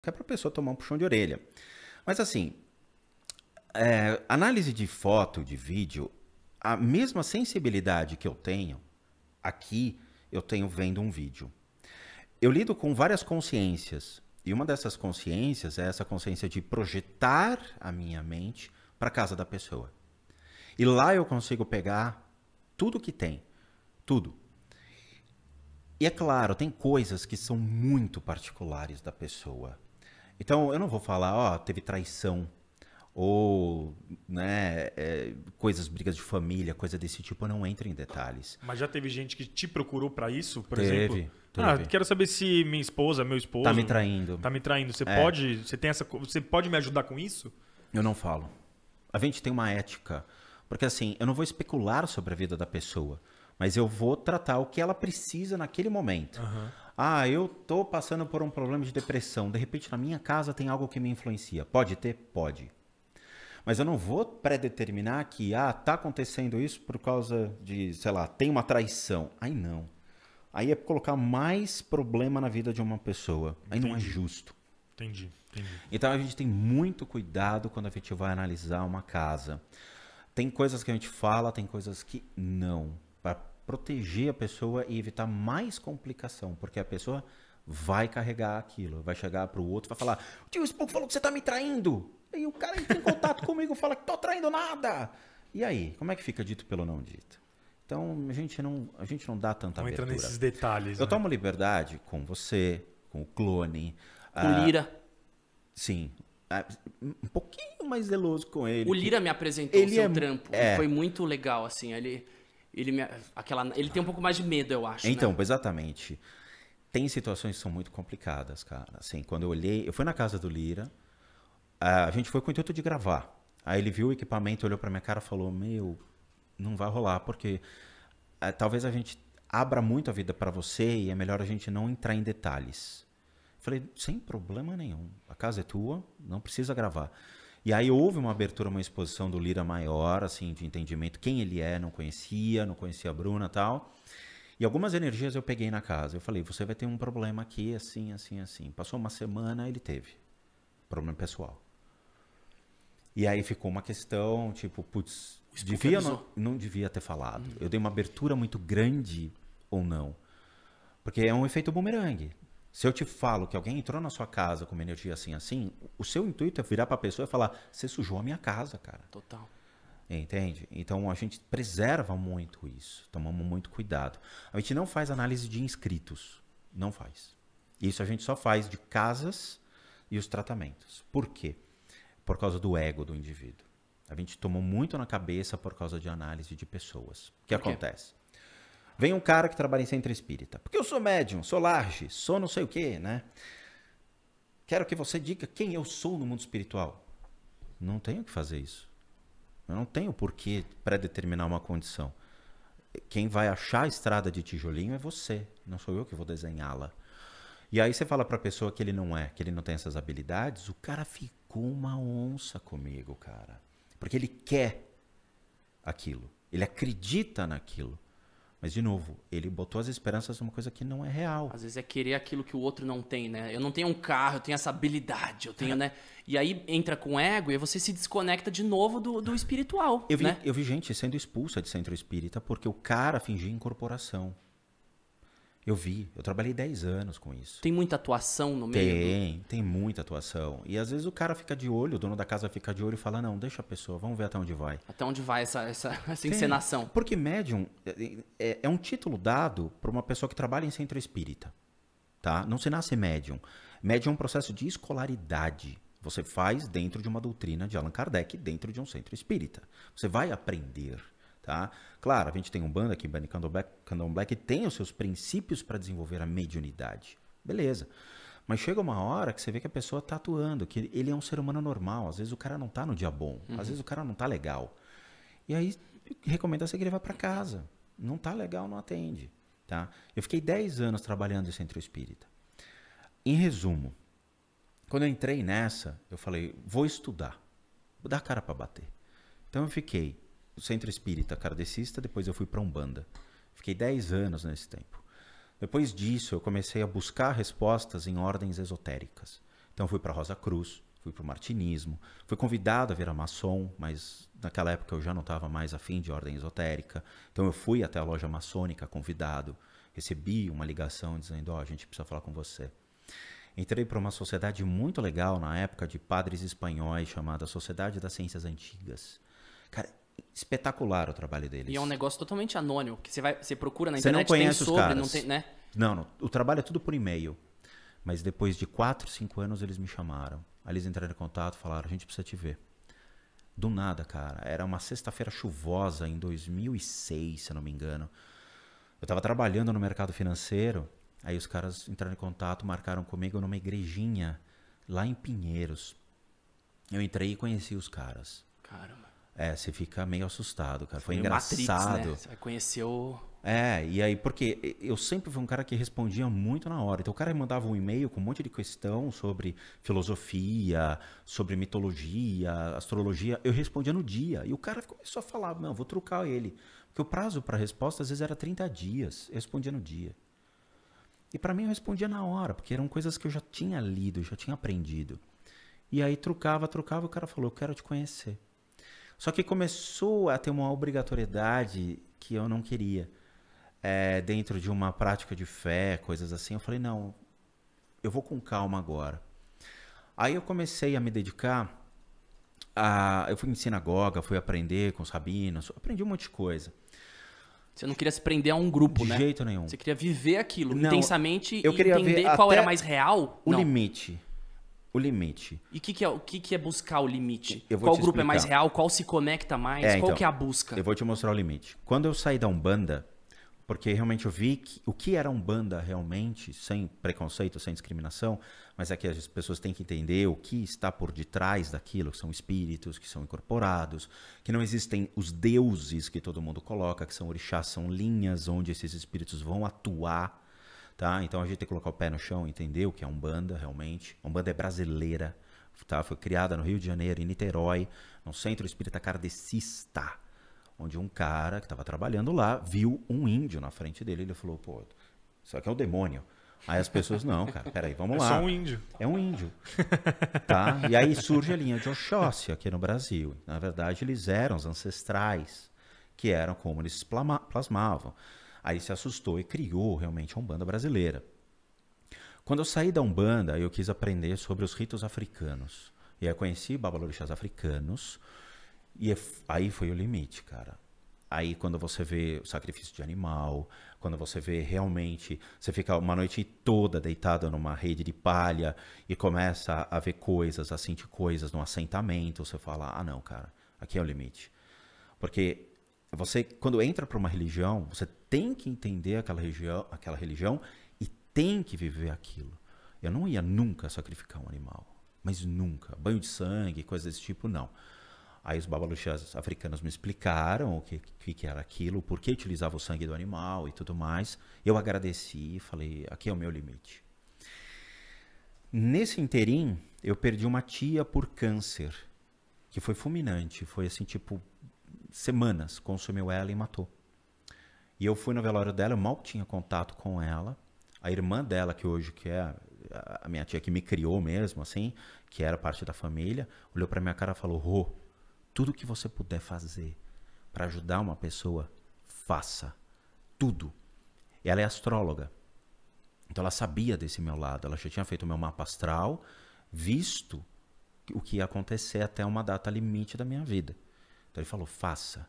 que é para a pessoa tomar um puxão de orelha. Mas assim, análise de foto, de vídeo, a mesma sensibilidade que eu tenho aqui, eu tenho vendo um vídeo. Eu lido com várias consciências. E uma dessas consciências é essa consciência de projetar a minha mente para a casa da pessoa. E lá eu consigo pegar tudo que tem. Tudo. E é claro, tem coisas que são muito particulares da pessoa. Então, eu não vou falar, ó, teve traição, ou, né, coisas, brigas de família, coisa desse tipo, eu não entro em detalhes. Mas já teve gente que te procurou pra isso, por Teve, exemplo? teve. Quero saber se minha esposa, meu esposo... Tá me traindo. Tá me traindo. Você pode me ajudar com isso? Eu não falo. A gente tem uma ética. Porque assim, eu não vou especular sobre a vida da pessoa, mas eu vou tratar o que ela precisa naquele momento. Ah, eu tô passando por um problema de depressão. De repente, na minha casa tem algo que me influencia. Pode ter? Pode. Mas eu não vou predeterminar que, tá acontecendo isso por causa de, sei lá, tem uma traição. Aí não. Aí é colocar mais problema na vida de uma pessoa. Aí não é justo. Entendi. Então a gente tem muito cuidado quando a gente vai analisar uma casa. Tem coisas que a gente fala, tem coisas que não. Para proteger a pessoa e evitar mais complicação. Porque a pessoa vai carregar aquilo. Vai chegar para o outro e vai falar: o tio Spook falou que você tá me traindo. E o cara entra em contato comigo e fala que tô traindo nada. E aí, como é que fica dito pelo não dito? Então, a gente não dá tanta abertura. Não entra nesses detalhes. Eu tomo liberdade com você, com o clone. Com Lira. Sim. Um pouquinho mais zeloso com ele. O Lira me apresentou o ele seu trampo. E foi muito legal, assim. Ele tem um pouco mais de medo, eu acho. Então, né? Exatamente. Tem situações que são muito complicadas, cara. Assim, quando eu olhei, eu fui na casa do Lira, a gente foi com o intuito de gravar. Aí ele viu o equipamento, olhou pra minha cara e falou: meu, não vai rolar, porque talvez a gente abra muito a vida pra você e é melhor a gente não entrar em detalhes. Falei, sem problema nenhum. A casa é tua, não precisa gravar. E aí houve uma abertura, uma exposição do Lira maior, assim, de entendimento. Quem ele é, não conhecia a Bruna e tal. E algumas energias eu peguei na casa. Eu falei, você vai ter um problema aqui, assim, assim, assim. Passou uma semana, ele teve. Problema pessoal. E aí ficou uma questão, tipo, putz, não devia ter falado. Eu dei uma abertura muito grande ou não. Porque é um efeito bumerangue. Se eu te falo que alguém entrou na sua casa com uma energia assim, assim, o seu intuito é virar para a pessoa e falar: você sujou a minha casa, cara. Total. Entende? Então a gente preserva muito isso, tomamos muito cuidado. A gente não faz análise de inscritos, não faz. Isso a gente só faz de casas e os tratamentos. Por quê? Por causa do ego do indivíduo. A gente tomou muito na cabeça por causa de análise de pessoas. O que acontece? Vem um cara que trabalha em centro espírita. Porque eu sou médium, sou large, sou não sei o quê, né? Quero que você diga quem eu sou no mundo espiritual. Não tenho que fazer isso. Eu não tenho por que predeterminar uma condição. Quem vai achar a estrada de tijolinho é você. Não sou eu que vou desenhá-la. E aí você fala para a pessoa que ele não é, que ele não tem essas habilidades, o cara ficou uma onça comigo, cara. Porque ele quer aquilo. Ele acredita naquilo. Mas, de novo, ele botou as esperanças numa coisa que não é real. Às vezes é querer aquilo que o outro não tem, né? Eu não tenho um carro, eu tenho essa habilidade, eu tenho, né? E aí entra com ego e você se desconecta de novo do espiritual, né? Eu vi gente sendo expulsa de centro espírita porque o cara fingia incorporação. Eu trabalhei 10 anos com isso. Tem muita atuação no meio? Tem muita atuação. E às vezes o cara fica de olho, o dono da casa fica de olho e fala: não, deixa a pessoa, vamos ver até onde vai. Até onde vai essa encenação? Porque médium é um título dado para uma pessoa que trabalha em centro espírita. Tá? Não se nasce médium. Médium é um processo de escolaridade. Você faz dentro de uma doutrina de Allan Kardec, dentro de um centro espírita. Você vai aprender. Tá? Claro, a gente tem um bando aqui, Bani Candomblé, que tem os seus princípios para desenvolver a mediunidade. Beleza. Mas chega uma hora que você vê que a pessoa está atuando, que ele é um ser humano normal. Às vezes o cara não está no dia bom. Às vezes o cara não está legal. E aí recomenda-se que ele vá para casa. Não está legal, não atende. Tá? Eu fiquei 10 anos trabalhando em centro espírita. Em resumo, quando eu entrei nessa, eu falei, vou estudar. Vou dar a cara para bater. Então eu fiquei centro espírita kardecista, depois eu fui para Umbanda. Fiquei 10 anos nesse tempo. Depois disso, eu comecei a buscar respostas em ordens esotéricas. Então fui para Rosa Cruz, fui para o martinismo, fui convidado a virar maçom, mas naquela época eu já não estava mais afim de ordem esotérica. Então eu fui até a loja maçônica convidado, recebi uma ligação dizendo, a gente precisa falar com você. Entrei para uma sociedade muito legal na época de padres espanhóis chamada Sociedade das Ciências Antigas. Cara, espetacular o trabalho deles. E é um negócio totalmente anônimo, que você procura na Você não internet, conhece tem os sobre, caras. não tem, né? Não, o trabalho é tudo por e-mail. Mas depois de 4, 5 anos eles me chamaram. Aí eles entraram em contato e falaram, a gente precisa te ver. Do nada, cara. Era uma sexta-feira chuvosa em 2006, se eu não me engano. Eu estava trabalhando no mercado financeiro. Aí os caras entraram em contato, marcaram comigo numa igrejinha lá em Pinheiros. Eu entrei e conheci os caras. Caramba. Você fica meio assustado, cara. Foi Meio Matrix, engraçado. né? Você vai conhecer o... E aí, porque eu sempre fui um cara que respondia muito na hora. Então o cara me mandava um e-mail com um monte de questão sobre filosofia, sobre mitologia, astrologia. Eu respondia no dia. E o cara começou a falar, não, vou trucar ele. Porque o prazo para resposta às vezes era 30 dias. Eu respondia no dia. E para mim eu respondia na hora, porque eram coisas que eu já tinha lido, já tinha aprendido. E aí trucava, e o cara falou, eu quero te conhecer. Só que começou a ter uma obrigatoriedade que eu não queria. Dentro de uma prática de fé, coisas assim. Eu falei, não, eu vou com calma agora. Aí eu comecei a me dedicar eu fui em sinagoga, fui aprender com os rabinos, aprendi um monte de coisa. Você não queria se prender a um grupo, né? De jeito nenhum. Você queria viver aquilo Não, intensamente eu e queria entender ver qual até era mais real? O Não. limite. O limite. E o que é buscar o limite? Eu vou Qual te grupo é mais explicar. real? Qual se conecta mais? Qual Então, que é a busca? Eu vou te mostrar o limite. Quando eu saí da Umbanda, porque realmente eu vi o que era Umbanda realmente, sem preconceito, sem discriminação, mas é que as pessoas têm que entender o que está por detrás daquilo, que são espíritos, que são incorporados, que não existem os deuses que todo mundo coloca, que são orixás, são linhas onde esses espíritos vão atuar. Tá? Então a gente tem que colocar o pé no chão e entender o que é Umbanda realmente. A Umbanda é brasileira, tá? Foi criada no Rio de Janeiro, em Niterói, no Centro Espírita Kardecista, onde um cara que estava trabalhando lá viu um índio na frente dele. Ele falou, pô, isso aqui é o demônio. Aí as pessoas, não, cara, peraí, vamos lá. É só um índio. É um índio. Tá? E aí surge a linha de Oxóssi aqui no Brasil. Na verdade, eles eram os ancestrais, que eram como eles plasmavam. Aí ele se assustou e criou realmente a Umbanda brasileira. Quando eu saí da Umbanda, eu quis aprender sobre os ritos africanos. E aí eu conheci babalorixás africanos. E aí foi o limite, cara. Aí quando você vê o sacrifício de animal, quando você vê realmente, você fica uma noite toda deitado numa rede de palha e começa a ver coisas, a sentir coisas no assentamento, você fala, ah não, cara, aqui é o limite. Porque você, quando entra para uma religião, você tem que entender aquela religião e tem que viver aquilo. Eu não ia nunca sacrificar um animal, mas nunca. Banho de sangue, coisas desse tipo, não. Aí os babalorixás africanos me explicaram o que era aquilo, por que utilizava o sangue do animal e tudo mais. Eu agradeci e falei, aqui é o meu limite. Nesse interim, eu perdi uma tia por câncer, que foi fulminante. Foi assim, tipo, semanas, consumiu ela e matou. E eu fui no velório dela, eu mal tinha contato com ela. A irmã dela, que hoje que é a minha tia que me criou mesmo, assim, que era parte da família, olhou pra minha cara e falou, Rô, tudo que você puder fazer para ajudar uma pessoa, faça. Tudo. E ela é astróloga. Então ela sabia desse meu lado. Ela já tinha feito o meu mapa astral, visto o que ia acontecer até uma data limite da minha vida. Então ele falou, faça.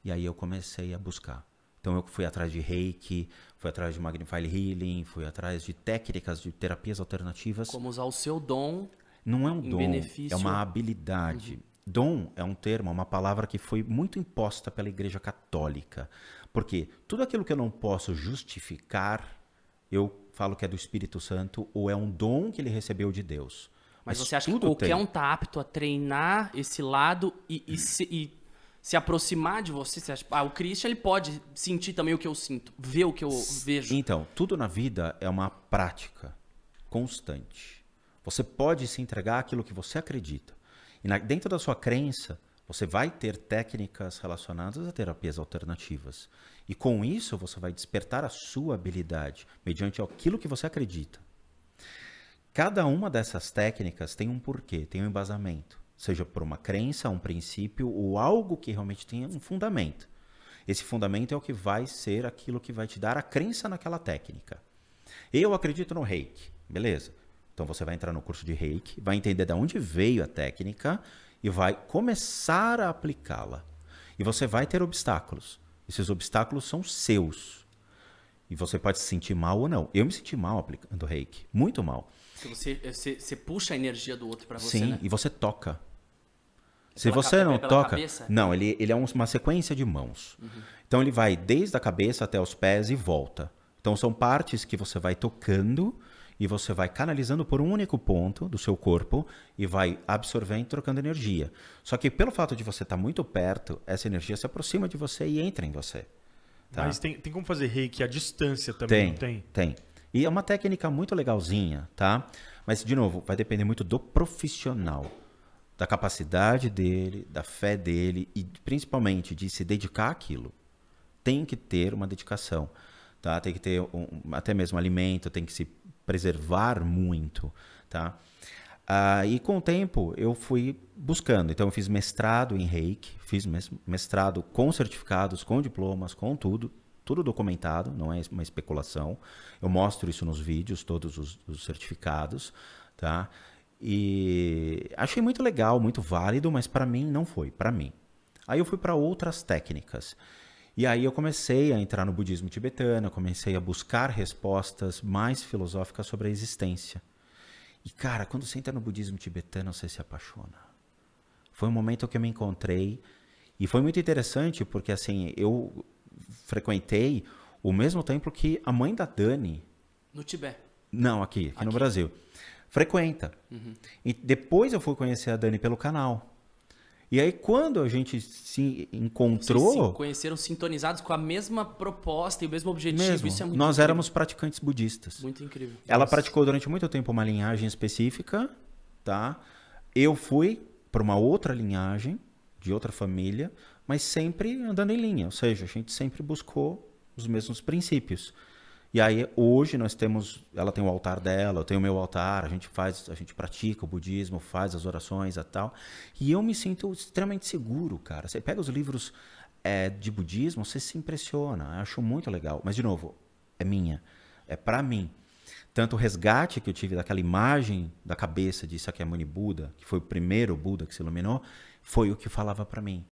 E aí eu comecei a buscar. Então eu fui atrás de Reiki, fui atrás de Magnify Healing, fui atrás de técnicas de terapias alternativas. Como usar o seu dom. Não é um em dom, benefício. é uma habilidade. Dom é um termo, é uma palavra que foi muito imposta pela Igreja Católica. Porque tudo aquilo que eu não posso justificar, eu falo que é do Espírito Santo ou é um dom que ele recebeu de Deus. Mas você acha que tudo qualquer tem. um está apto a treinar esse lado e se aproximar de você? Você acha, o Christian ele pode sentir também o que eu sinto, ver o que eu vejo. Então, tudo na vida é uma prática constante. Você pode se entregar àquilo que você acredita. E dentro da sua crença, você vai ter técnicas relacionadas a terapias alternativas. E com isso, você vai despertar a sua habilidade, mediante aquilo que você acredita. Cada uma dessas técnicas tem um porquê, tem um embasamento. Seja por uma crença, um princípio ou algo que realmente tenha um fundamento. Esse fundamento é o que vai ser aquilo que vai te dar a crença naquela técnica. Eu acredito no Reiki, beleza? Então você vai entrar no curso de Reiki, vai entender de onde veio a técnica e vai começar a aplicá-la. E você vai ter obstáculos. Esses obstáculos são seus. E você pode se sentir mal ou não. Eu me senti mal aplicando Reiki, muito mal. Você puxa a energia do outro para você, Sim, né? e você toca. Se Pela você não pela toca... cabeça? Não, ele é uma sequência de mãos. Então ele vai desde a cabeça até os pés e volta. Então são partes que você vai tocando e você vai canalizando por um único ponto do seu corpo e vai absorvendo e trocando energia. Só que pelo fato de você estar muito perto, essa energia se aproxima de você e entra em você. Tá? Mas tem como fazer reiki à distância também, não tem? Tem. E é uma técnica muito legalzinha, tá? Mas, de novo, vai depender muito do profissional, da capacidade dele, da fé dele e principalmente de se dedicar àquilo. Tem que ter uma dedicação, tá? Tem que ter até mesmo alimento, tem que se preservar muito, tá? E com o tempo eu fui buscando. Então eu fiz mestrado em Reiki, fiz mestrado com certificados, com diplomas, com tudo documentado, não é uma especulação. Eu mostro isso nos vídeos, todos os certificados, tá? E achei muito legal, muito válido, mas para mim não foi, para mim. Aí eu fui para outras técnicas. E aí eu comecei a entrar no budismo tibetano, eu comecei a buscar respostas mais filosóficas sobre a existência. E cara, quando você entra no budismo tibetano, você se apaixona. Foi um momento que eu me encontrei e foi muito interessante porque assim, eu frequentei o mesmo templo que a mãe da Dani. No Tibete? Não, aqui no Brasil. Frequenta. E depois eu fui conhecer a Dani pelo canal. E aí quando a gente se encontrou... Vocês se conheceram sintonizados com a mesma proposta e o mesmo objetivo. Mesmo. Isso é muito Nós incrível. éramos praticantes budistas. Muito incrível. Ela praticou durante muito tempo uma linhagem específica, tá? Eu fui para uma outra linhagem, de outra família, mas sempre andando em linha. Ou seja, a gente sempre buscou os mesmos princípios. E aí hoje nós temos, ela tem o altar dela, eu tenho o meu altar, a gente pratica o budismo, faz as orações e tal. E eu me sinto extremamente seguro, cara. Você pega os livros de budismo, você se impressiona. Eu acho muito legal. Mas, de novo, é minha. É para mim. Tanto o resgate que eu tive daquela imagem da cabeça de Sakyamuni Buda, que foi o primeiro Buda que se iluminou, foi o que falava para mim.